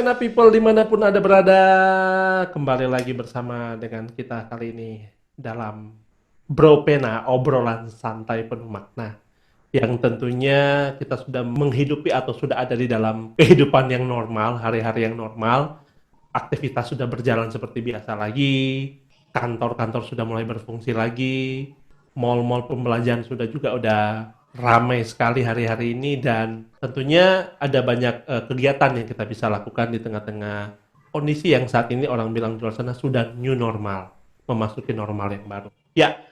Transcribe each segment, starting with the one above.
Pena People dimanapun Anda berada, kembali lagi bersama dengan kita kali ini dalam Bro Pena, obrolan santai penuh makna. Yang tentunya kita sudah menghidupi atau sudah ada di dalam kehidupan yang normal, hari-hari yang normal. Aktivitas sudah berjalan seperti biasa lagi, kantor-kantor sudah mulai berfungsi lagi, mall-mall pembelajaran sudah juga udah ramai sekali hari-hari ini, dan tentunya ada banyak kegiatan yang kita bisa lakukan di tengah-tengah kondisi yang saat ini orang bilang di luar sana sudah new normal, memasuki normal yang baru. Ya,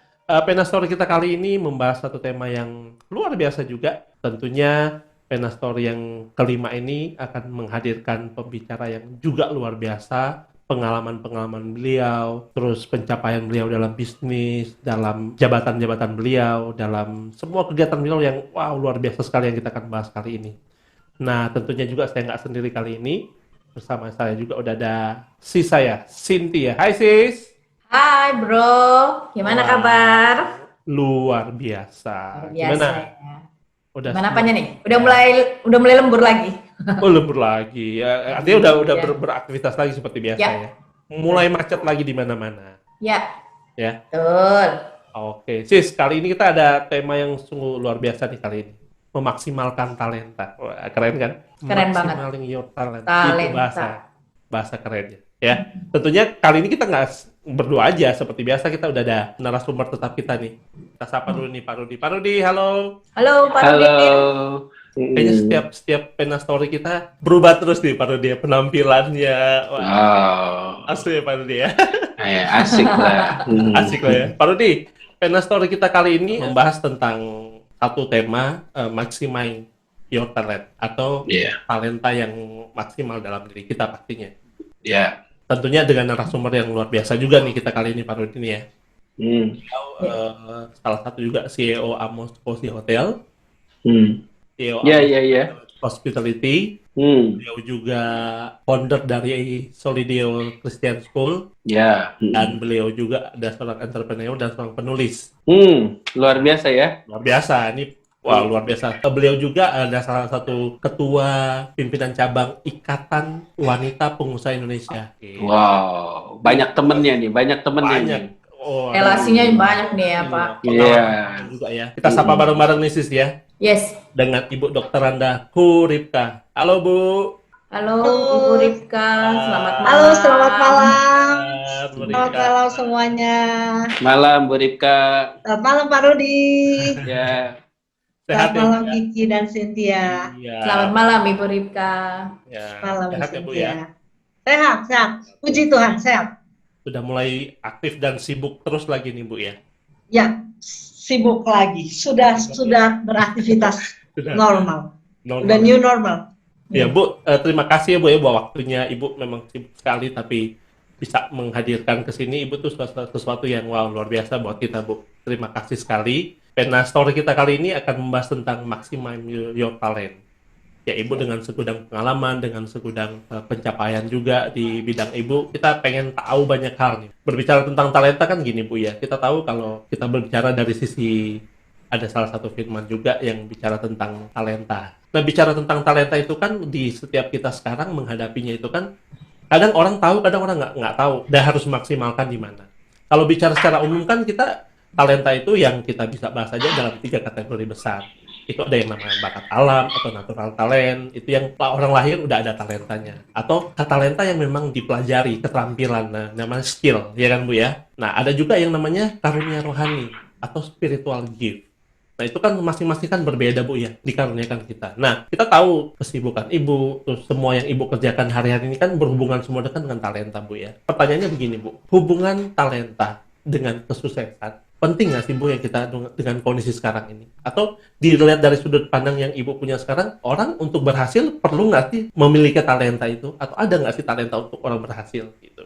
Pena Story kita kali ini membahas satu tema yang luar biasa juga. Tentunya Pena Story yang kelima ini akan menghadirkan pembicara yang juga luar biasa, pengalaman-pengalaman beliau, terus pencapaian beliau dalam bisnis, dalam jabatan-jabatan beliau, dalam semua kegiatan beliau yang wow luar biasa sekali yang kita akan bahas kali ini. Nah, tentunya juga saya nggak sendiri kali ini, bersama saya juga udah ada saya, Cynthia. Hai sis. Hai bro, gimana Wah, kabar? luar biasa. Luar Gimana? biasa ya. Udah Gimana siap? apanya nih? Udah mulai lembur lagi. Oh, lembur lagi. Ya, artinya udah Ya, beraktivitas lagi seperti biasa ya. ya, Mulai macet lagi di mana-mana. ya, Ya. betul. Oke, sis, kali ini kita ada tema yang sungguh luar biasa nih kali ini. Memaksimalkan talenta. Wah, keren kan? Keren banget. Maximaling your talent. Itu Talenta. bahasa kerennya. Ya. Tentunya kali ini kita nggak berdua aja seperti biasa, kita udah ada narasumber tetap kita nih. Kita sapa dulu nih Pak Rudi. Pak Rudi, halo. Halo Pak Halo. Rudin. Kayaknya setiap Pena Story kita berubah terus nih Pak Rudi ya, penampilannya. Wah, Oh, asli ya Pak Rudi ya. asik lah. Asik lah ya. Pak Rudi, Pena Story kita kali ini membahas tentang satu tema, maximizing your talent atau Iya, talenta yang maksimal dalam diri kita pastinya. ya. Tentunya dengan narasumber yang luar biasa juga nih kita kali ini Pak Rudi ini ya. Hmm, Beliau, salah satu juga CEO Amos Cozy Hotel, hmm. CEO Ya, Amos ya, ya. Hospitality. Hmm, Beliau juga founder dari Solidio Christian School, ya. dan beliau juga ada seorang entrepreneur dan seorang penulis. Luar biasa ya. Luar biasa, ini wah luar biasa. Beliau juga ada salah satu ketua pimpinan cabang Ikatan Wanita Pengusaha Indonesia. Oke. Wow, banyak temennya nih, banyak temennya Banyak. nih. Oh, Relasinya banyak nih ya Pak. Iya. juga ya. Kita sapa bareng-bareng nih sis ya, Yes. dengan Ibu Dr. Randa Kuripka. Halo Bu. Halo Ibu Ripka, selamat malam. Halo, selamat malam. Bu Selamat Ripka. malam semuanya. Malam Bu Ripka. Selamat malam Pak Rudi. Ya. Sehat Selamat ya, malam Bu, ya? Kiki dan Cynthia. Iya. Selamat malam Ibu Ripka. Ya. Malam Sehat ya Bu Cynthia. ya. Sehat, sehat. Puji Tuhan, sehat. Sudah mulai aktif dan sibuk terus lagi nih Bu ya. Ya, sibuk lagi. Sudah beraktivitas Sudah normal. normal. Udah new normal. Ya Bu, terima kasih ya Bu ya bahwa waktunya Ibu memang sibuk sekali tapi bisa menghadirkan ke sini. Ibu tuh sesuatu yang wow luar biasa buat kita Bu. Terima kasih sekali. Pena Story kita kali ini akan membahas tentang maximizing your talent. Ya Ibu dengan segudang pengalaman, dengan segudang pencapaian juga di bidang Ibu, kita pengen tahu banyak hal nih. Berbicara tentang talenta kan gini Bu ya, kita tahu kalau kita berbicara dari sisi, ada salah satu firman juga yang bicara tentang talenta. Nah bicara tentang talenta itu kan di setiap kita sekarang menghadapinya itu kan, kadang orang tahu, kadang orang nggak tahu, dan harus maksimalkan di mana. Kalau bicara secara umum kan kita, talenta itu yang kita bisa bahas aja dalam 3 kategori besar. Itu ada yang namanya bakat alam atau natural talent, itu yang orang lahir udah ada talentanya, atau talenta yang memang dipelajari, keterampilan, nah, namanya skill, ya kan Bu ya. Nah ada juga yang namanya karunia rohani atau spiritual gift. Nah itu kan masing-masing kan berbeda Bu ya, dikaruniakan kita. Nah kita tahu kesibukan Ibu, terus semua yang Ibu kerjakan hari-hari ini kan berhubungan semua dengan talenta Bu ya. Pertanyaannya begini Bu, hubungan talenta dengan kesuksesan penting nggak sih Bu ya kita dengan kondisi sekarang ini? Atau dilihat dari sudut pandang yang Ibu punya sekarang, orang untuk berhasil perlu nggak sih memiliki talenta itu? Atau ada nggak sih talenta untuk orang berhasil gitu?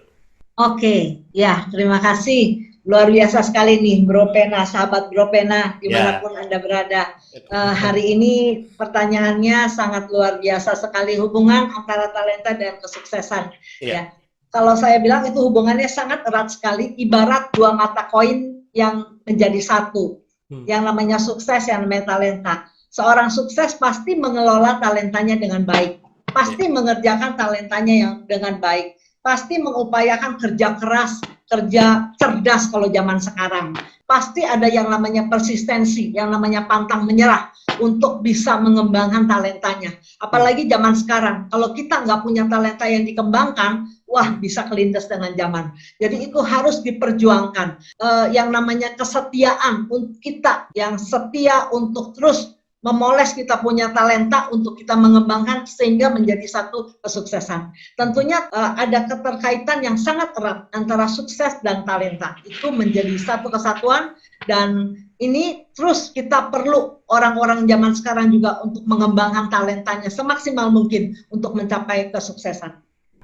Oke, ya terima kasih. Luar biasa sekali nih Bro Pena, sahabat Bro Pena, dimanapun Anda berada. Hari ini pertanyaannya sangat luar biasa sekali, hubungan antara talenta dan kesuksesan. Ya. Kalau saya bilang itu hubungannya sangat erat sekali, ibarat 2 mata koin yang menjadi satu. Yang namanya sukses, yang namanya talenta. Seorang sukses pasti mengelola talentanya dengan baik. pasti mengerjakan talentanya yang dengan baik, pasti mengupayakan kerja keras, kerja cerdas kalau zaman sekarang. Pasti ada yang namanya persistensi, yang namanya pantang menyerah untuk bisa mengembangkan talentanya. Apalagi zaman sekarang, kalau kita nggak punya talenta yang dikembangkan, wah bisa kelindes dengan zaman. Jadi itu harus diperjuangkan. Yang namanya kesetiaan untuk kita, yang setia untuk terus memoles kita punya talenta untuk kita mengembangkan sehingga menjadi satu kesuksesan. Tentunya ada keterkaitan yang sangat erat antara sukses dan talenta. Itu menjadi satu kesatuan dan ini terus kita perlu orang-orang zaman sekarang juga untuk mengembangkan talentanya semaksimal mungkin untuk mencapai kesuksesan.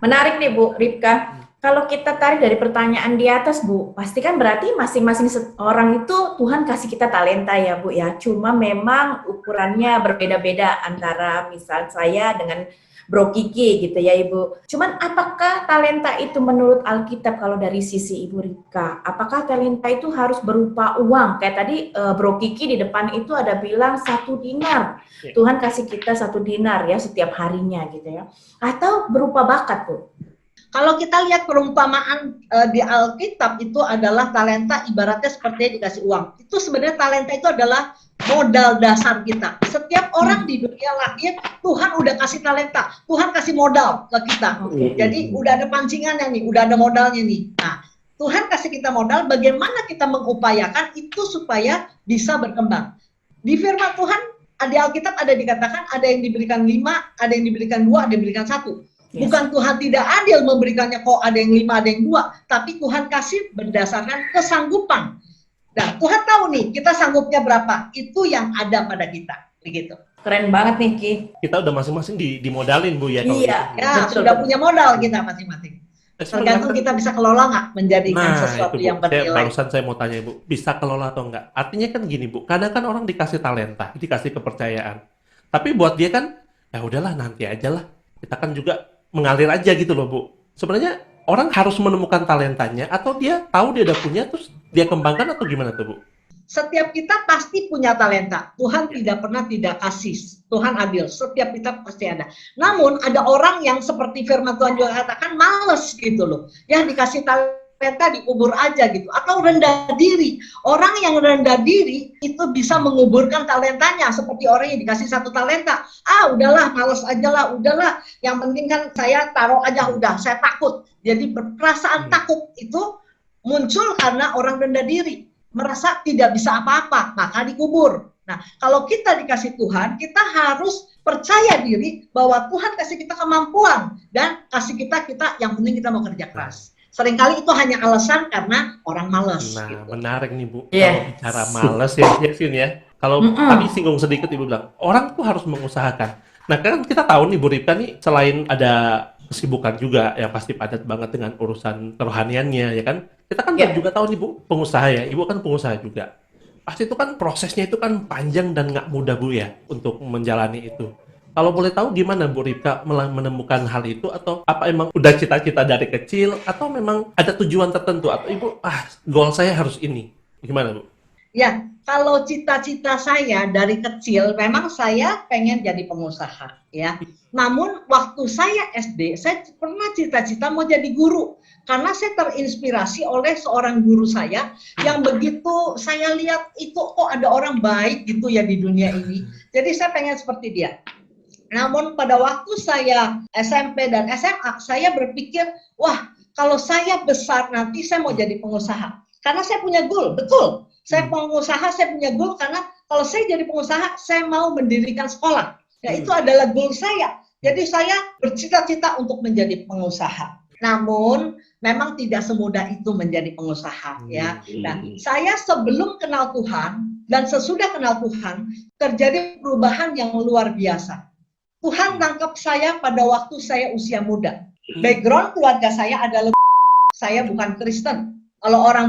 Menarik nih Bu Ripka. Kalau kita tarik dari pertanyaan di atas Bu, pasti kan berarti masing-masing orang itu Tuhan kasih kita talenta ya Bu ya. Cuma memang ukurannya berbeda-beda antara misal saya dengan Bro Kiki gitu ya Ibu. Cuman apakah talenta itu menurut Alkitab kalau dari sisi Ibu Ripka? Apakah talenta itu harus berupa uang? Kayak tadi Bro Kiki di depan itu ada bilang 1 dinar. Tuhan kasih kita 1 dinar ya setiap harinya gitu ya. Atau berupa bakat Bu? Kalau kita lihat perumpamaan di Alkitab itu adalah talenta ibaratnya seperti dikasih uang. Itu sebenarnya talenta itu adalah modal dasar kita. Setiap orang di dunia lahir, Tuhan udah kasih talenta. Tuhan kasih modal ke kita. Jadi udah ada pancingannya nih, udah ada modalnya nih. Nah, Tuhan kasih kita modal, bagaimana kita mengupayakan itu supaya bisa berkembang. Di firman Tuhan, di Alkitab ada dikatakan ada yang diberikan 5, ada yang diberikan 2, ada yang diberikan 1. Yes. Bukan Tuhan tidak adil memberikannya kok ada yang 5, ada yang 2, tapi Tuhan kasih berdasarkan kesanggupan. Nah, Tuhan tahu nih kita sanggupnya berapa, itu yang ada pada kita, begitu. Keren banget nih Ki. Kita udah masing-masing dimodalin Bu ya. Kalau Iya. gitu. Ya, Betul. sudah punya modal kita masing-masing. Tergantung kita bisa kelola nggak menjadikan sesuatu itu, Bu. yang bernilai. Barusan saya mau tanya Ibu, bisa kelola atau enggak? Artinya kan gini Bu, kadang kan orang dikasih talenta, dikasih kepercayaan. Tapi buat dia kan, ya udahlah nanti aja lah. Kita kan juga mengalir aja gitu loh Bu. Sebenarnya orang harus menemukan talentanya atau dia tahu dia udah punya terus dia kembangkan atau gimana tuh Bu? Setiap kita pasti punya talenta. Tuhan tidak pernah tidak kasih. Tuhan adil. Setiap kita pasti ada. Namun ada orang yang seperti firman Tuhan juga katakan males gitu loh. Yang dikasih talenta dikubur aja gitu. Atau rendah diri. Orang yang rendah diri itu bisa menguburkan talentanya. Seperti orang yang dikasih 1 talenta. Udahlah males aja lah. Udahlah. Yang penting kan saya taruh aja udah. Saya takut. Jadi perasaan takut itu muncul karena orang rendah diri. Merasa tidak bisa apa-apa, maka dikubur. Nah, kalau kita dikasih Tuhan, kita harus percaya diri bahwa Tuhan kasih kita kemampuan dan kasih kita yang penting kita mau kerja keras. Seringkali itu hanya alasan karena orang malas. Nah, gitu. menarik nih Bu. Yes. Kalau bicara malas ya, Sin ya. Kalau tadi singgung sedikit Ibu bilang, orang tuh harus mengusahakan. Nah, kan kita tahu nih Bu Ripka nih, selain ada kesibukan juga yang pasti padat banget dengan urusan kerohaniannya, ya kan? Kita kan juga tahu nih Bu, pengusaha ya. Ibu kan pengusaha juga. Pasti itu kan prosesnya itu kan panjang dan nggak mudah Bu ya untuk menjalani itu. Kalau boleh tahu gimana Bu Ripka menemukan hal itu atau apa emang udah cita-cita dari kecil atau memang ada tujuan tertentu atau Ibu goal saya harus ini. Gimana Bu? Ya, kalau cita-cita saya dari kecil memang saya pengen jadi pengusaha ya. Namun waktu saya SD, saya pernah cita-cita mau jadi guru. Karena saya terinspirasi oleh seorang guru saya yang begitu saya lihat itu kok ada orang baik gitu ya di dunia ini. Jadi saya pengen seperti dia. Namun pada waktu saya SMP dan SMA, saya berpikir, wah kalau saya besar nanti saya mau jadi pengusaha. Karena saya punya goal, betul. Saya pengusaha, saya punya goal karena kalau saya jadi pengusaha, saya mau mendirikan sekolah. Ya itu adalah goal saya. Jadi saya bercita-cita untuk menjadi pengusaha. Namun memang tidak semudah itu menjadi pengusaha ya. Nah, saya sebelum kenal Tuhan dan sesudah kenal Tuhan terjadi perubahan yang luar biasa. Tuhan tangkap saya pada waktu saya usia muda. Background keluarga saya adalah saya bukan Kristen. Kalau orang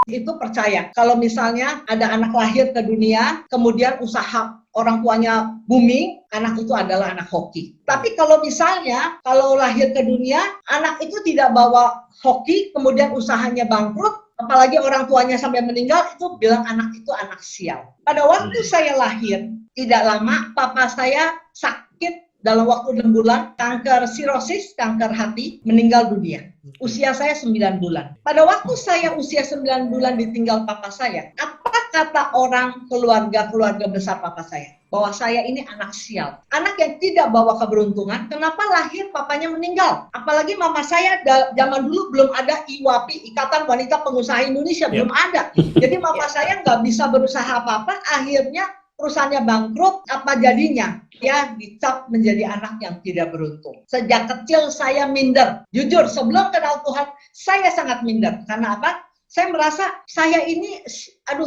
itu percaya kalau misalnya ada anak lahir ke dunia kemudian usaha orang tuanya booming, anak itu adalah anak hoki. Tapi kalau misalnya, kalau lahir ke dunia, anak itu tidak bawa hoki, kemudian usahanya bangkrut, apalagi orang tuanya sampai meninggal, itu bilang anak itu anak sial. Pada waktu saya lahir, tidak lama papa saya sakit dalam waktu 6 bulan, kanker sirosis, kanker hati, meninggal dunia. Usia saya 9 bulan. Pada waktu saya usia 9 bulan ditinggal papa saya, apa kata orang keluarga besar papa saya? Bahwa saya ini anak sial. Anak yang tidak bawa keberuntungan, kenapa lahir papanya meninggal? Apalagi mama saya zaman dulu belum ada IWAPI, Ikatan Wanita Pengusaha Indonesia, belum ada. Jadi mama saya nggak bisa berusaha apa-apa, akhirnya perusahaannya bangkrut, apa jadinya? Dia dicap menjadi anak yang tidak beruntung. Sejak kecil saya minder. Jujur, sebelum kenal Tuhan, saya sangat minder. Karena apa? Saya merasa saya ini,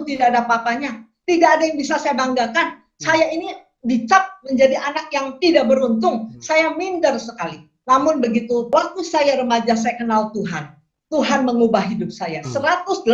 tidak ada apa-apanya. Tidak ada yang bisa saya banggakan. Saya ini dicap menjadi anak yang tidak beruntung. Saya minder sekali. Namun begitu, waktu saya remaja, saya kenal Tuhan. Tuhan mengubah hidup saya. 180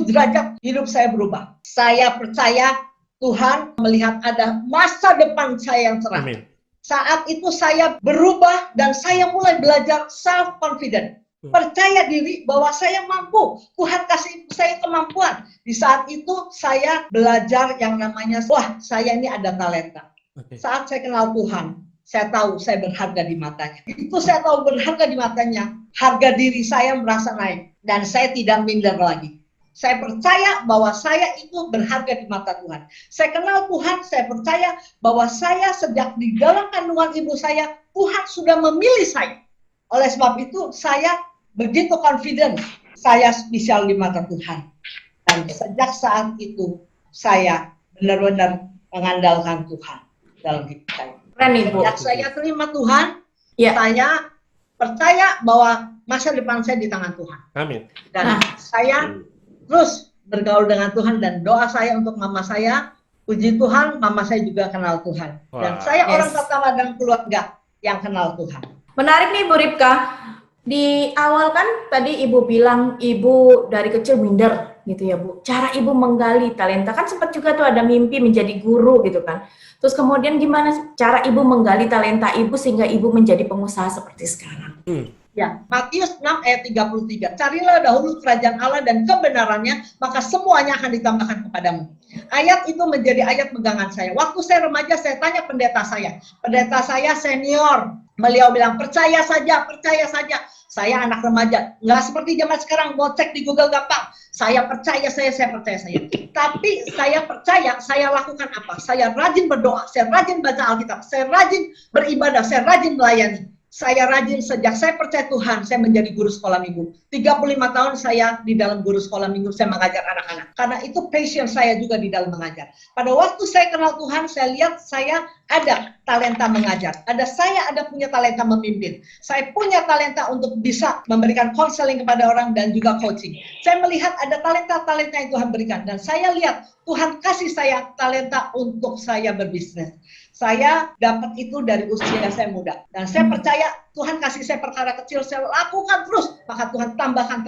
derajat hidup saya berubah. Saya percaya Tuhan melihat ada masa depan saya yang cerah. Amin. Saat itu saya berubah dan saya mulai belajar self-confident. Percaya diri bahwa saya mampu. Tuhan kasih saya kemampuan. Di saat itu saya belajar yang namanya, saya ini ada talenta. Saat saya kenal Tuhan, saya tahu saya berharga di matanya. Itu saya tahu berharga di matanya. Harga diri saya merasa naik. Dan saya tidak minder lagi. Saya percaya bahwa saya itu berharga di mata Tuhan. Saya kenal Tuhan, saya percaya bahwa saya sejak di dalam kandungan ibu saya, Tuhan sudah memilih saya. Oleh sebab itu, saya begitu confident, saya spesial di mata Tuhan. Dan sejak saat itu, saya benar-benar mengandalkan Tuhan dalam hidup saya. Keren, Ibu. Sejak saya terima Tuhan, Ya. saya percaya bahwa masa depan saya di tangan Tuhan. Amin. Dan saya terus bergaul dengan Tuhan, dan doa saya untuk mama saya, puji Tuhan, mama saya juga kenal Tuhan. Dan saya orang pertama dalam keluarga yang kenal Tuhan. Menarik nih Bu Ripka. Di awal kan tadi Ibu bilang Ibu dari kecil minder gitu ya Bu. Cara Ibu menggali talenta, kan sempat juga tuh ada mimpi menjadi guru gitu kan. Terus kemudian gimana cara Ibu menggali talenta Ibu sehingga Ibu menjadi pengusaha seperti sekarang? Ya, Matius 6 ayat 33. Carilah dahulu kerajaan Allah dan kebenarannya, maka semuanya akan ditambahkan kepadamu. Ayat itu menjadi ayat pegangan saya. Waktu saya remaja, saya tanya pendeta saya senior. Beliau bilang, percaya saja. Saya anak remaja, nggak seperti zaman sekarang, mau cek di Google gampang. Saya percaya. Tapi saya percaya, saya lakukan apa? Saya rajin berdoa, saya rajin baca Alkitab, saya rajin beribadah, saya rajin melayani. Saya rajin sejak saya percaya Tuhan, saya menjadi guru sekolah minggu. 35 tahun saya di dalam guru sekolah minggu, saya mengajar anak-anak. Karena itu passion saya juga di dalam mengajar. Pada waktu saya kenal Tuhan, saya lihat saya ada talenta mengajar. Saya ada punya talenta memimpin. Saya punya talenta untuk bisa memberikan konseling kepada orang dan juga coaching. Saya melihat ada talenta-talenta yang Tuhan berikan. Dan saya lihat Tuhan kasih saya talenta untuk saya berbisnis. Saya dapat itu dari usia saya muda. Dan saya percaya Tuhan kasih saya perkara kecil, saya lakukan terus. Maka Tuhan tambahkan.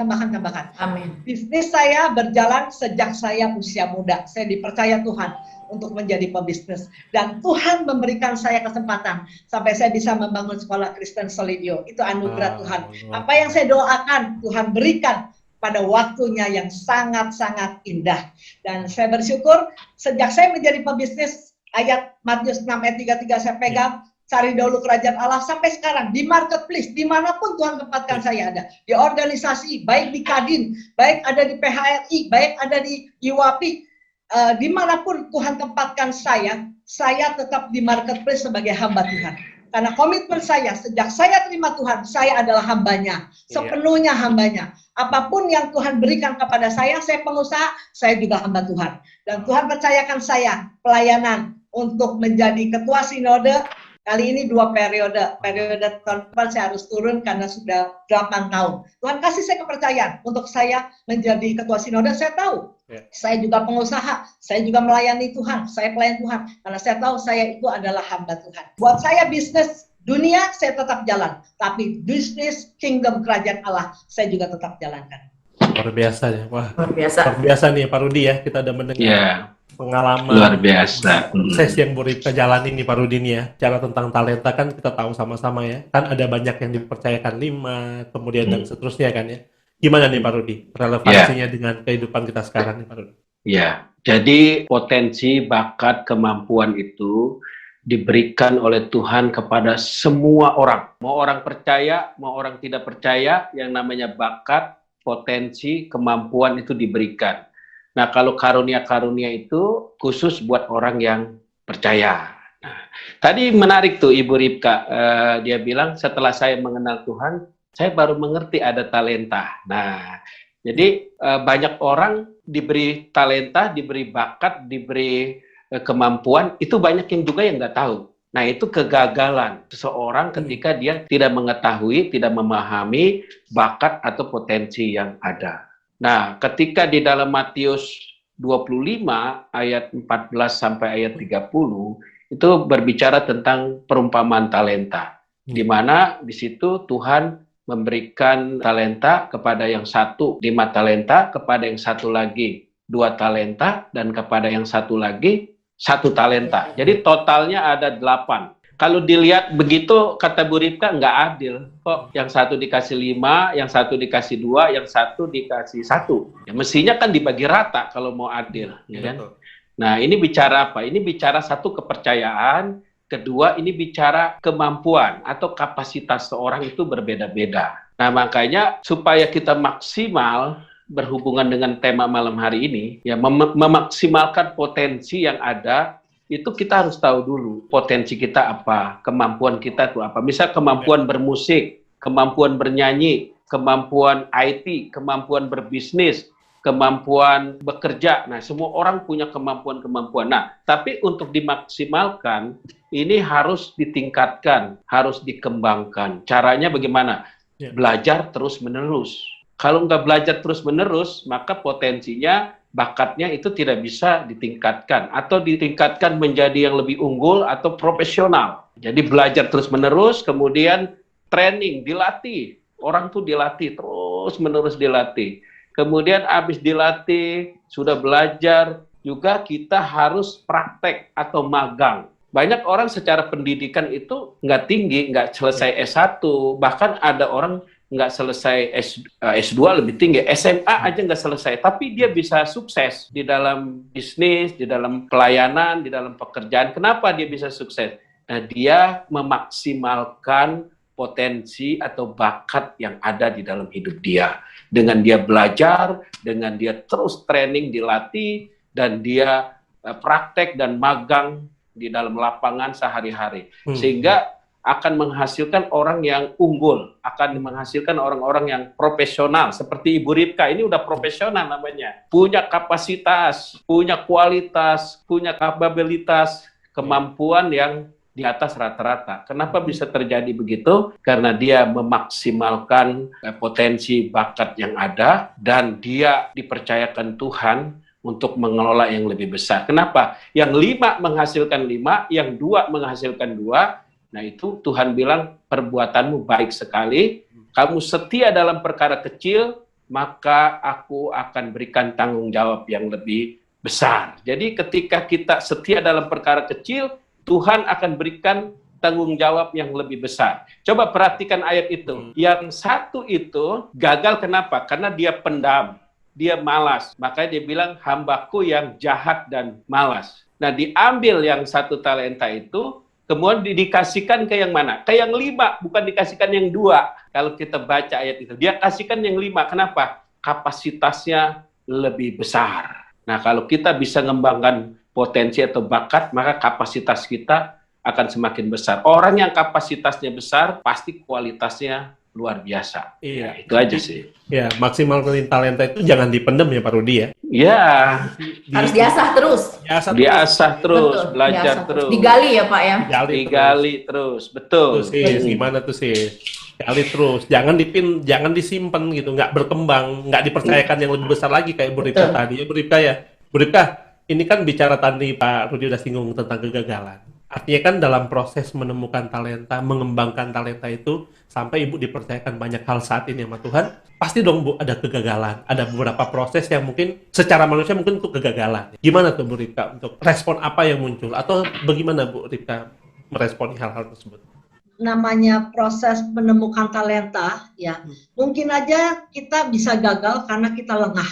Amin. Bisnis saya berjalan sejak saya usia muda. Saya dipercaya Tuhan untuk menjadi pebisnis. Dan Tuhan memberikan saya kesempatan sampai saya bisa membangun sekolah Kristen Solidio. Itu anugerah Tuhan. Apa yang saya doakan, Tuhan berikan pada waktunya yang sangat-sangat indah. Dan saya bersyukur sejak saya menjadi pebisnis, ayat Matius 6 ayat 33 saya pegang, cari dahulu kerajaan Allah, sampai sekarang di marketplace, dimanapun Tuhan tempatkan saya ada, di organisasi, baik di Kadin, baik ada di PHRI, baik ada di IWAPI, dimanapun Tuhan tempatkan saya tetap di marketplace sebagai hamba Tuhan. Karena komitmen saya, sejak saya terima Tuhan, saya adalah hambanya, sepenuhnya hambanya. Apapun yang Tuhan berikan kepada saya pengusaha, saya juga hamba Tuhan. Dan Tuhan percayakan saya pelayanan untuk menjadi ketua sinode. Kali ini 2 periode. Periode tahun depan saya harus turun karena sudah 8 tahun. Tuhan kasih saya kepercayaan untuk saya menjadi ketua sinode. Saya tahu, saya juga pengusaha, saya juga melayani Tuhan, saya pelayan Tuhan. Karena saya tahu saya itu adalah hamba Tuhan. Buat saya bisnis dunia saya tetap jalan, tapi bisnis kingdom kerajaan Allah saya juga tetap jalankan. Luar biasa ya, wah. Luar biasa Nih Pak Rudi ya, kita udah mendengar pengalaman luar biasa. sukses yang Bu Ripka jalani nih Pak Rudi nih ya. Cara tentang talenta kan kita tahu sama-sama ya. Kan ada banyak yang dipercayakan 5, kemudian dan seterusnya kan ya. Gimana nih Pak Rudi relevansinya dengan kehidupan kita sekarang nih Pak Rudi? Ya, jadi potensi, bakat, kemampuan itu diberikan oleh Tuhan kepada semua orang. Mau orang percaya, mau orang tidak percaya, yang namanya bakat, potensi, kemampuan itu diberikan. Nah, kalau karunia-karunia itu khusus buat orang yang percaya. Nah, tadi menarik tuh Ibu Ripka, dia bilang setelah saya mengenal Tuhan, saya baru mengerti ada talenta. Nah, jadi banyak orang diberi talenta, diberi bakat, diberi kemampuan, itu banyak yang juga yang nggak tahu. Nah, itu kegagalan seseorang ketika dia tidak mengetahui, tidak memahami bakat atau potensi yang ada. Nah, ketika di dalam Matius 25 ayat 14 sampai ayat 30 itu berbicara tentang perumpamaan talenta, di mana di situ Tuhan memberikan talenta kepada yang satu 5 talenta, kepada yang satu lagi 2 talenta, dan kepada yang satu lagi 1 talenta. Jadi totalnya ada 8. Kalau dilihat begitu, kata Bu Ripka, nggak adil. Kok yang satu dikasih 5, yang satu dikasih 2, yang satu dikasih 1. Ya, mestinya kan dibagi rata kalau mau adil. Ya kan? Nah, ini bicara apa? Ini bicara satu kepercayaan, kedua ini bicara kemampuan atau kapasitas seorang itu berbeda-beda. Nah, makanya supaya kita maksimal berhubungan dengan tema malam hari ini, ya memaksimalkan potensi yang ada, itu kita harus tahu dulu potensi kita apa, kemampuan kita itu apa. Misal kemampuan bermusik, kemampuan bernyanyi, kemampuan IT, kemampuan berbisnis, kemampuan bekerja. Nah, semua orang punya kemampuan-kemampuan. Nah, tapi untuk dimaksimalkan, ini harus ditingkatkan, harus dikembangkan. Caranya bagaimana? Belajar terus-menerus. Kalau nggak belajar terus-menerus, maka potensinya, bakatnya itu tidak bisa ditingkatkan. Atau ditingkatkan menjadi yang lebih unggul atau profesional. Jadi belajar terus-menerus, kemudian training, dilatih. Orang tuh dilatih, terus-menerus dilatih. Kemudian habis dilatih, sudah belajar, juga kita harus praktek atau magang. Banyak orang secara pendidikan itu nggak tinggi, nggak selesai S1, bahkan ada orang nggak selesai S2 lebih tinggi, SMA aja nggak selesai, tapi dia bisa sukses di dalam bisnis, di dalam pelayanan, di dalam pekerjaan. Kenapa dia bisa sukses? Nah, dia memaksimalkan potensi atau bakat yang ada di dalam hidup dia. Dengan dia belajar, dengan dia terus training, dilatih, dan dia praktek dan magang di dalam lapangan sehari-hari. Sehingga akan menghasilkan orang yang unggul, akan menghasilkan orang-orang yang profesional, seperti Ibu Ripka, ini udah profesional namanya. Punya kapasitas, punya kualitas, punya kapabilitas, kemampuan yang di atas rata-rata. Kenapa bisa terjadi begitu? Karena dia memaksimalkan potensi bakat yang ada, dan dia dipercayakan Tuhan untuk mengelola yang lebih besar. Kenapa? Yang 5 menghasilkan 5, yang 2 menghasilkan 2. Nah, itu Tuhan bilang, perbuatanmu baik sekali, kamu setia dalam perkara kecil, maka aku akan berikan tanggung jawab yang lebih besar. Jadi ketika kita setia dalam perkara kecil, Tuhan akan berikan tanggung jawab yang lebih besar. Coba perhatikan ayat itu. Yang satu itu gagal, kenapa? Karena dia pendam, dia malas. Makanya dia bilang, hambaku yang jahat dan malas. Nah, diambil yang 1 talenta itu, kemudian dikasihkan ke yang mana? Ke yang 5, bukan dikasihkan yang 2. Kalau kita baca ayat itu, dia kasihkan yang 5. Kenapa? Kapasitasnya lebih besar. Nah, kalau kita bisa mengembangkan potensi atau bakat, maka kapasitas kita akan semakin besar. Orang yang kapasitasnya besar, pasti kualitasnya luar biasa. Iya. Ya, itu aja sih. Ya, maksimalkan talenta itu jangan dipendam ya Pak Rudi ya. Ya. Harus diasah terus. Diasah terus, Betul, belajar diasah terus. Digali ya Pak ya. Digali terus, betul. Tuh sis, gimana tuh sis? Gali terus, jangan disimpan gitu, nggak berkembang, nggak dipercayakan yang lebih besar lagi kayak Bu Ripka tadi. Ya Bu Ripka ya. Bu Ripka, ini kan bicara tadi Pak Rudi udah singgung tentang kegagalan. Artinya kan dalam proses menemukan talenta, mengembangkan talenta itu, sampai Ibu dipercayakan banyak hal saat ini sama Tuhan, pasti dong Bu ada kegagalan. Ada beberapa proses yang mungkin secara manusia mungkin itu kegagalan. Gimana tuh Bu Ripka untuk respon apa yang muncul? Atau bagaimana Bu Ripka meresponi hal-hal tersebut? Namanya proses menemukan talenta, ya mungkin aja kita bisa gagal karena kita lengah.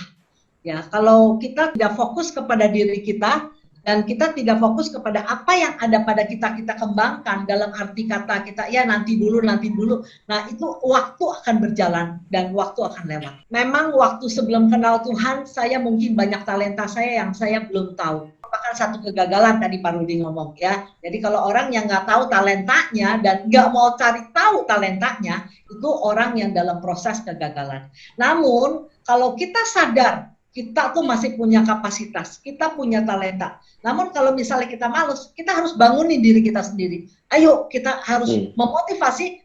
Ya, kalau kita tidak fokus kepada diri kita, Dan kita tidak fokus kepada apa yang ada pada kita kembangkan, dalam arti kata kita, ya nanti dulu. Nah itu waktu akan berjalan dan waktu akan lewat. Memang waktu sebelum kenal Tuhan, saya mungkin banyak talenta saya yang saya belum tahu. Merupakan satu kegagalan tadi Pak Rudi ngomong ya. Jadi kalau orang yang nggak tahu talentanya dan nggak mau cari tahu talentanya, itu orang yang dalam proses kegagalan. Namun kalau kita sadar, kita tuh masih punya kapasitas, kita punya talenta. Namun kalau misalnya kita malas, kita harus bangunin diri kita sendiri. Ayo, kita harus memotivasi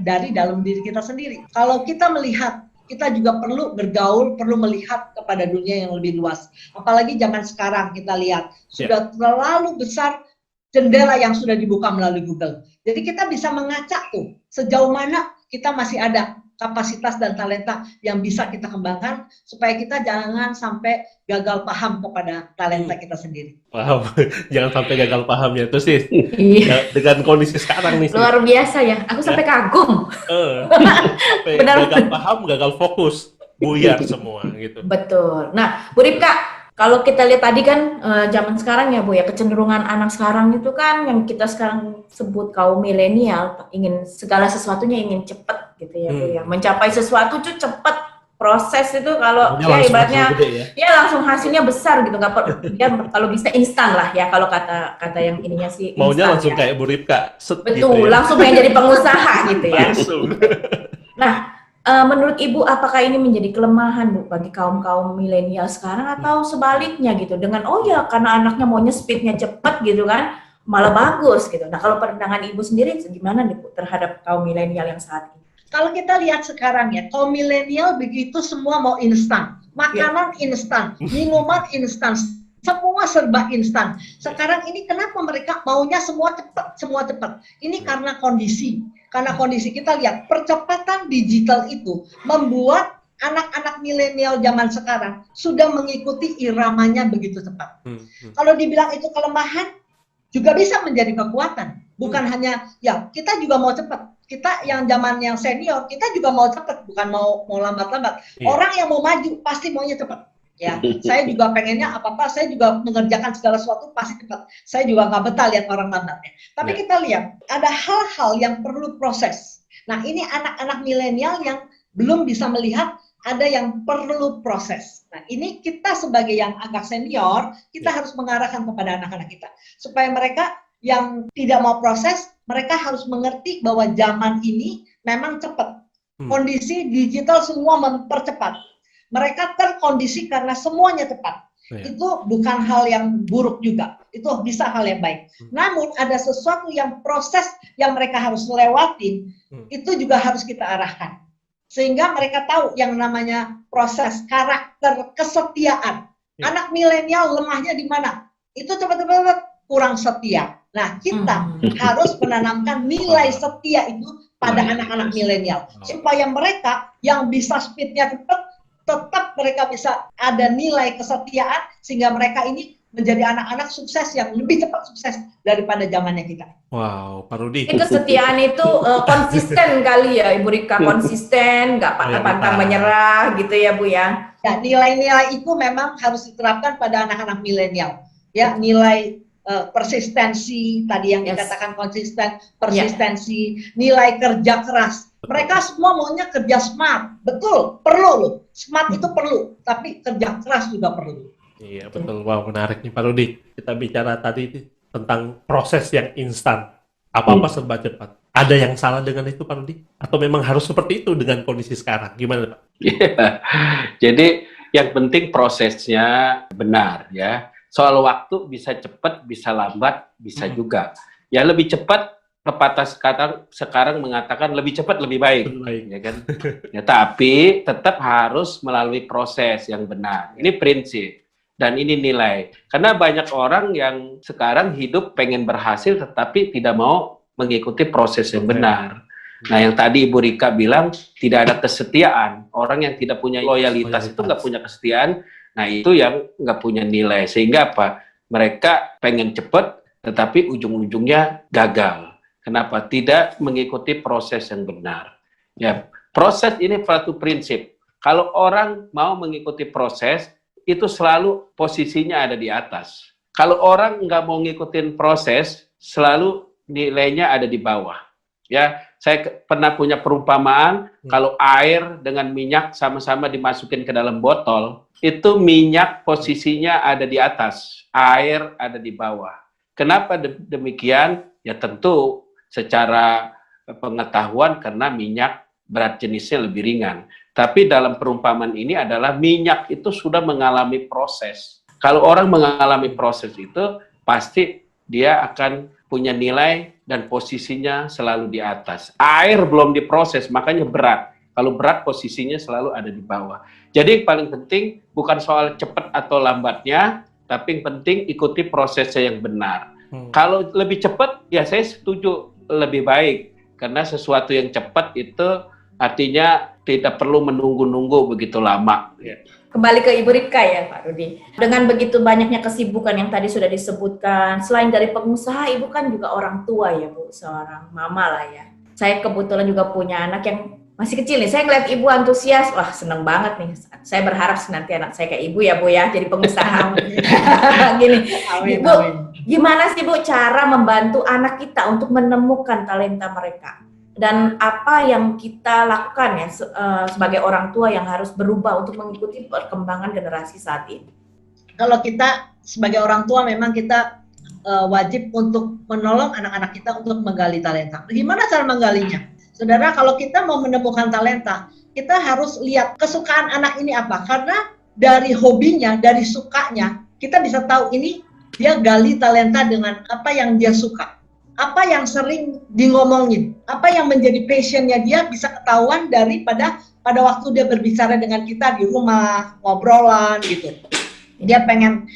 dari dalam diri kita sendiri. Kalau kita melihat, kita juga perlu bergaul, perlu melihat kepada dunia yang lebih luas. Apalagi zaman sekarang kita lihat, sudah terlalu besar jendela yang sudah dibuka melalui Google. Jadi kita bisa mengacak tuh, sejauh mana kita masih ada kapasitas dan talenta yang bisa kita kembangkan supaya kita jangan sampai gagal paham kepada talenta kita sendiri. Wow, jangan sampai gagal paham ya itu sih. Iya. Dengan kondisi sekarang nih. Luar biasa ya. Aku sampai kagum. Sampai Benar. gagal paham, gagal fokus, buyar semua gitu. Betul. Nah, Bu Ripka, kalau kita lihat tadi kan zaman sekarang ya Bu ya, kecenderungan anak sekarang itu kan yang kita sekarang sebut kaum milenial, ingin segala sesuatunya ingin cepat gitu ya Bu ya. Mencapai sesuatu tuh cepat, proses itu kalau ya ibaratnya ya langsung hasilnya besar gitu, nggak perlu ya, kalau bisa instan lah ya, kalau kata yang ininya sih maunya instan, langsung ya. Kayak Bu Ripka. Betul, gitu ya. langsung pengen jadi pengusaha gitu ya. Langsung. Nah, menurut Ibu apakah ini menjadi kelemahan Bu bagi kaum-kaum milenial sekarang atau sebaliknya gitu, dengan oh ya karena anaknya maunya speednya cepat gitu kan malah bagus gitu. Nah kalau pandangan Ibu sendiri gimana nih Bu terhadap kaum milenial yang saat ini? Kalau kita lihat sekarang ya, kaum milenial begitu semua mau instan, makanan instan, minuman instan, semua serba instan. Sekarang ini kenapa mereka maunya semua cepat? Ini karena kondisi. Karena kondisi kita lihat percepatan digital itu membuat anak-anak milenial zaman sekarang sudah mengikuti iramanya begitu cepat. Kalau dibilang itu kelemahan, juga bisa menjadi kekuatan. Bukan hanya ya kita juga mau cepat. Kita yang zaman yang senior, kita juga mau cepat, bukan mau lambat-lambat. Orang yang mau maju pasti maunya cepat. Ya, saya juga pengennya apa-apa, saya juga mengerjakan segala sesuatu pasti cepat. Saya juga nggak betah lihat orang lambatnya. Tapi kita lihat, ada hal-hal yang perlu proses. Nah, ini anak-anak milenial yang belum bisa melihat ada yang perlu proses. Nah, ini kita sebagai yang agak senior, kita harus mengarahkan kepada anak-anak kita. Supaya mereka yang tidak mau proses, mereka harus mengerti bahwa zaman ini memang cepat. Kondisi digital semua mempercepat. Mereka terkondisi karena semuanya cepat. Itu bukan hal yang buruk juga. Itu bisa hal yang baik. Namun ada sesuatu yang proses yang mereka harus lewatin, itu juga harus kita arahkan. Sehingga mereka tahu yang namanya proses karakter kesetiaan. Anak milenial lemahnya di mana? Itu cepat-cepat kurang setia. Nah, kita harus menanamkan nilai setia itu pada anak-anak milenial. Supaya mereka yang bisa speednya cepat, tetap mereka bisa ada nilai kesetiaan sehingga mereka ini menjadi anak-anak sukses yang lebih cepat sukses daripada zamannya kita. Wow, Pak Rudi. Kesetiaan itu konsisten kali ya Ibu Rika, konsisten, nggak pantang menyerah gitu ya Bu ya. Ya, nilai-nilai itu memang harus diterapkan pada anak-anak milenial. Ya, nilai persistensi tadi yang dikatakan konsisten, persistensi, nilai kerja keras. Mereka semua maunya kerja smart, betul, perlu loh. Smart itu perlu, tapi kerja keras juga perlu. Iya betul, wow menarik nih Pak Rudi. Kita bicara tadi tentang proses yang instan, apa-apa serba cepat. Ada yang salah dengan itu Pak Rudi? Atau memang harus seperti itu dengan kondisi sekarang? Gimana Pak? Jadi yang penting prosesnya benar ya. Soal waktu bisa cepat, bisa lambat, bisa juga. Ya lebih cepat, pepatah sekarang mengatakan lebih cepat lebih baik, ya kan? Ya, tapi tetap harus melalui proses yang benar. Ini prinsip dan ini nilai. Karena banyak orang yang sekarang hidup pengen berhasil, tetapi tidak mau mengikuti proses yang benar. Nah, yang tadi Ibu Rika bilang tidak ada kesetiaan. Orang yang tidak punya loyalitas itu nggak punya kesetiaan. Nah, itu yang nggak punya nilai. Sehingga apa? Mereka pengen cepat, tetapi ujung-ujungnya gagal. Kenapa? Tidak mengikuti proses yang benar. Ya, proses ini suatu prinsip. Kalau orang mau mengikuti proses, itu selalu posisinya ada di atas. Kalau orang nggak mau ngikutin proses, selalu nilainya ada di bawah. Ya, saya pernah punya perumpamaan, kalau air dengan minyak sama-sama dimasukin ke dalam botol, itu minyak posisinya ada di atas, air ada di bawah. Kenapa demikian? Ya tentu secara pengetahuan karena minyak berat jenisnya lebih ringan. Tapi dalam perumpamaan ini adalah minyak itu sudah mengalami proses. Kalau orang mengalami proses itu, pasti dia akan punya nilai dan posisinya selalu di atas. Air belum diproses, makanya berat. Kalau berat, posisinya selalu ada di bawah. Jadi yang paling penting bukan soal cepat atau lambatnya, tapi yang penting ikuti prosesnya yang benar. Kalau lebih cepat, ya saya setuju lebih baik. Karena sesuatu yang cepat itu artinya tidak perlu menunggu-nunggu begitu lama. Kembali ke Ibu Ripka ya Pak Rudi. Dengan begitu banyaknya kesibukan yang tadi sudah disebutkan, selain dari pengusaha, Ibu kan juga orang tua ya Bu, seorang mama lah ya. Saya kebetulan juga punya anak yang masih kecil nih. Saya ngeliat Ibu antusias, wah seneng banget nih. Saya berharap nanti anak saya kayak Ibu ya Bu ya, jadi pengusaha. Gini, Amin, Bu, amin. gimana sih Bu cara membantu anak kita untuk menemukan talenta mereka? Dan apa yang kita lakukan ya sebagai orang tua yang harus berubah untuk mengikuti perkembangan generasi saat ini? Kalau kita sebagai orang tua memang kita wajib untuk menolong anak-anak kita untuk menggali talenta. Bagaimana cara menggalinya? Saudara, kalau kita mau menemukan talenta, kita harus lihat kesukaan anak ini apa. Karena dari hobinya, dari sukanya, kita bisa tahu ini dia gali talenta dengan apa yang dia suka. Apa yang sering ngomongin, apa yang menjadi passionnya dia bisa ketahuan daripada pada waktu dia berbicara dengan kita di rumah, ngobrolan gitu. Dia pengen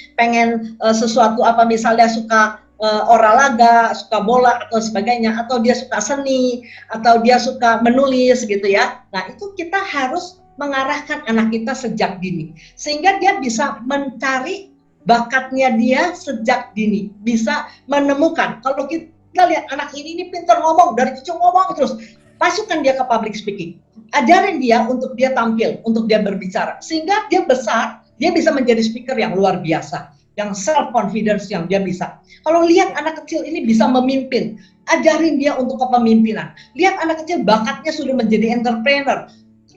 sesuatu apa, misalnya suka olahraga, suka bola atau sebagainya, atau dia suka seni, atau dia suka menulis gitu ya. Nah itu kita harus mengarahkan anak kita sejak dini, sehingga dia bisa mencari bakatnya dia sejak dini, bisa menemukan. Kalau kita lihat anak ini pintar ngomong, dari kecil ngomong terus, masukkan dia ke public speaking, ajarin dia untuk dia tampil, untuk dia berbicara, sehingga dia besar, dia bisa menjadi speaker yang luar biasa, yang self confidence yang dia bisa. Kalau lihat anak kecil ini bisa memimpin, ajarin dia untuk kepemimpinan. Lihat anak kecil bakatnya sudah menjadi entrepreneur,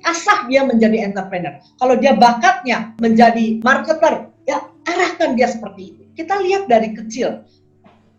asah dia menjadi entrepreneur. Kalau dia bakatnya menjadi marketer, ya arahkan dia seperti itu. Kita lihat dari kecil,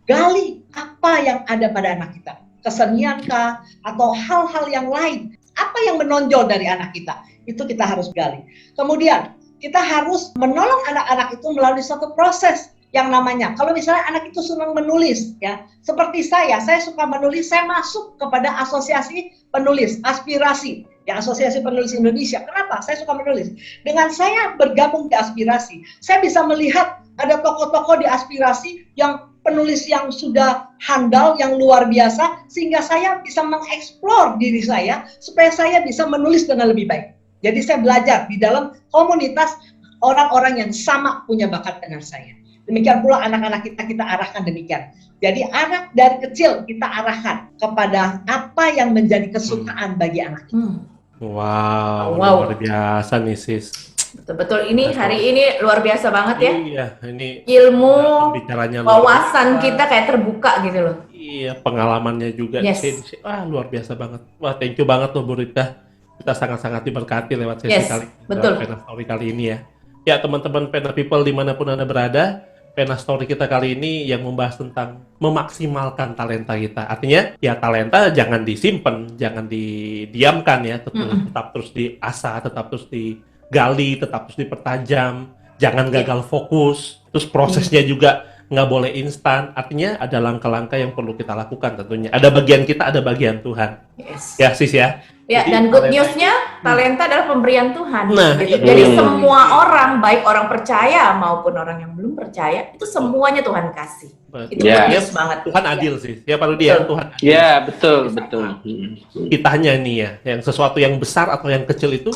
gali apa yang ada pada anak kita, kesenian kah, atau hal-hal yang lain, apa yang menonjol dari anak kita, itu kita harus gali. Kemudian, kita harus menolong anak-anak itu melalui suatu proses yang namanya, kalau misalnya anak itu senang menulis, ya, seperti saya suka menulis, saya masuk kepada asosiasi penulis, aspirasi, ya, Asosiasi Penulis Indonesia. Kenapa? Saya suka menulis. Dengan saya bergabung di aspirasi, saya bisa melihat ada tokoh-tokoh di aspirasi yang penulis yang sudah handal, yang luar biasa, sehingga saya bisa mengeksplor diri saya, supaya saya bisa menulis dengan lebih baik. Jadi saya belajar di dalam komunitas orang-orang yang sama punya bakat dengan saya. Demikian pula anak-anak kita arahkan demikian. Jadi anak dari kecil kita arahkan kepada apa yang menjadi kesukaan bagi anak kita. Wow, luar biasa nih sis. Betul-betul, ini hari ini luar biasa banget ya. Iya, ini ilmu, pembicaranya wawasan kita kayak terbuka gitu loh. Iya, pengalamannya juga. Yes. Luar biasa banget. Wah, thank you banget tuh Bu Rita. Kita sangat-sangat diberkati lewat sesi betul. Pena Story kali ini ya. Ya, teman-teman Pena People dimanapun Anda berada, Pena Story kita kali ini yang membahas tentang memaksimalkan talenta kita. Artinya, ya talenta jangan disimpan, jangan didiamkan ya, tetap terus diasah, tetap terus digali, tetap terus dipertajam, jangan gagal fokus, terus prosesnya juga nggak boleh instan. Artinya ada langkah-langkah yang perlu kita lakukan tentunya. Ada bagian kita, ada bagian Tuhan. Yes. Ya sis ya. Ya, Jadi, dan good news-nya, talenta adalah pemberian Tuhan. Nah, gitu. Jadi semua orang, baik orang percaya maupun orang yang belum percaya, itu semuanya Tuhan kasih. Itu good news banget. Tuhan adil sih. Ya Pak Rudi ya, Tuhan adil. Ya, betul, betul. Kitanya nih ya, yang sesuatu yang besar atau yang kecil itu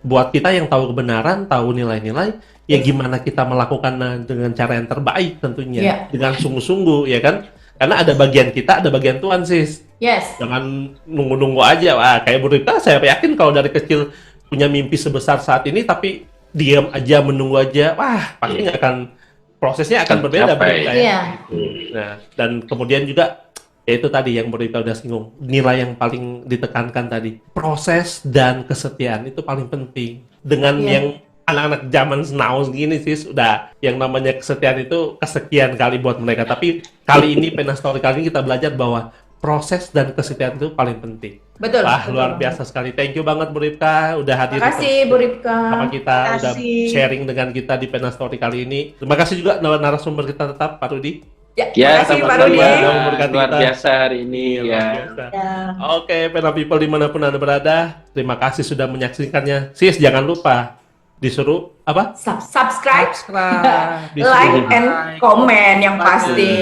buat kita yang tahu kebenaran, tahu nilai-nilai, ya gimana kita melakukan dengan cara yang terbaik tentunya, dengan sungguh-sungguh ya kan? Karena ada bagian kita, ada bagian Tuhan sis. Yes. Jangan nunggu-nunggu aja. Wah, kayak Bu Rita, saya yakin kalau dari kecil punya mimpi sebesar saat ini, tapi diam aja, menunggu aja, wah pasti nggak akan prosesnya akan berbeda, Bu Tercapai. Ripka, ya. Iya. Nah, dan kemudian juga ya itu tadi yang Bu Ripka udah singgung, nilai yang paling ditekankan tadi, proses dan kesetiaan itu paling penting. Dengan Iya. yang anak-anak zaman now gini sih sudah yang namanya kesetiaan itu kesekian kali buat mereka. Tapi kali ini Pena Story kali ini kita belajar bahwa proses dan kesetiaan itu paling penting. Betul. Wah, betul luar banget. biasa sekali. Thank you banget Bu Ripka udah hadir Terima kasih Bu Ripka. sama kita, Terima udah kasih. sharing dengan kita di Pena Story kali ini. Terima kasih juga narasumber kita tetap, Pak Rudi. Ya, Ya, terima kasih Pak sama-sama. Rudi. Udah memberkati Luar kita. biasa hari ini Luar ya. biasa. Ya. Oke, Pena People dimanapun Anda berada, terima kasih sudah menyaksikannya. Sis, jangan lupa disuruh apa? Subscribe, Disuruh like, and comment yang pasti.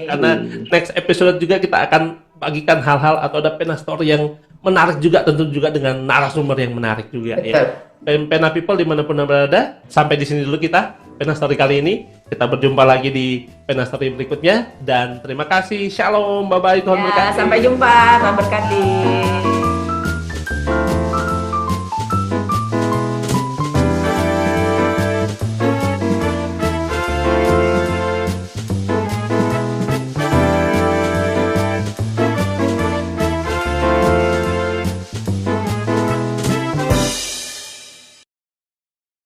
Karena next episode juga kita akan bagikan hal-hal atau ada Pena Story yang menarik juga, tentu juga dengan narasumber yang menarik juga Betul. ya. Pena People dimanapun Anda berada, sampai di sini dulu kita Pena Story kali ini. Kita berjumpa lagi di Pena Story berikutnya dan terima kasih. Shalom, bye bye, Tuhan Ya, berkati. sampai jumpa, Tuhan berkati.